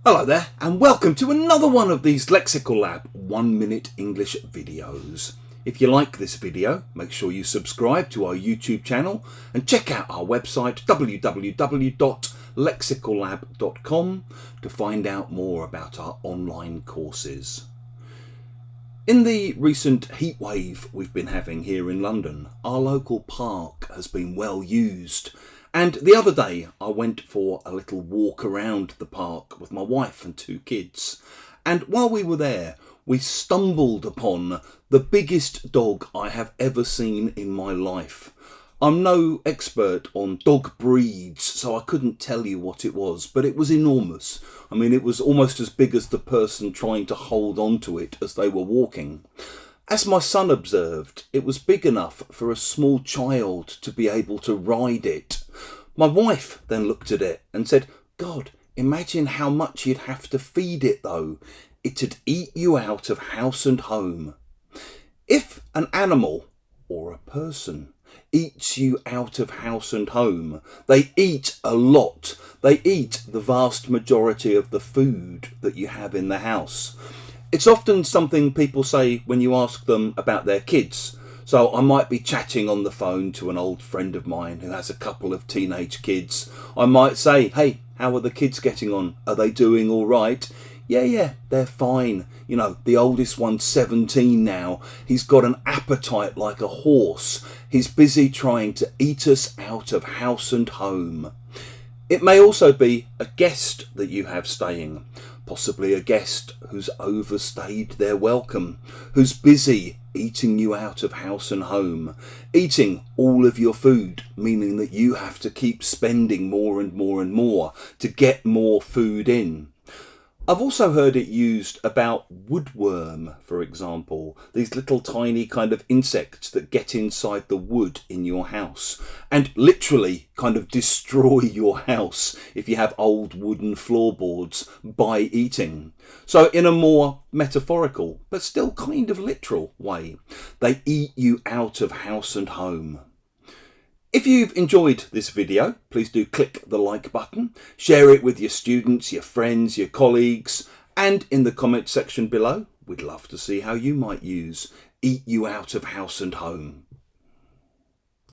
Hello there, and welcome to another one of these Lexical Lab 1 minute English videos. If you like this video, make sure you subscribe to our YouTube channel and check out our website www.lexicallab.com to find out more about our online courses. In the recent heatwave we've been having here in London, our local park has been well used. And the other day I went for a little walk around the park with my wife and 2 kids. And while we were there, we stumbled upon the biggest dog I have ever seen in my life. I'm no expert on dog breeds, so I couldn't tell you what it was, but it was enormous. I mean, it was almost as big as the person trying to hold on to it as they were walking. As my son observed, it was big enough for a small child to be able to ride it. My wife then looked at it and said, "God, imagine how much you'd have to feed it though. It'd eat you out of house and home." If an animal or a person eats you out of house and home, they eat a lot. They eat the vast majority of the food that you have in the house. It's often something people say when you ask them about their kids. So I might be chatting on the phone to an old friend of mine who has a couple of teenage kids. I might say, "Hey, how are the kids getting on? Are they doing all right?" Yeah, they're fine. You know, the oldest one's 17 now. He's got an appetite like a horse. He's busy trying to eat us out of house and home. It may also be a guest that you have staying, possibly a guest who's overstayed their welcome, who's busy eating you out of house and home, eating all of your food, meaning that you have to keep spending more and more and more to get more food in. I've also heard it used about woodworm, for example, these little tiny kind of insects that get inside the wood in your house and literally kind of destroy your house if you have old wooden floorboards by eating. So in a more metaphorical, but still kind of literal way, they eat you out of house and home. If you've enjoyed this video, please do click the like button, share it with your students, your friends, your colleagues, and in the comment section below, we'd love to see how you might use "eat you out of house and home."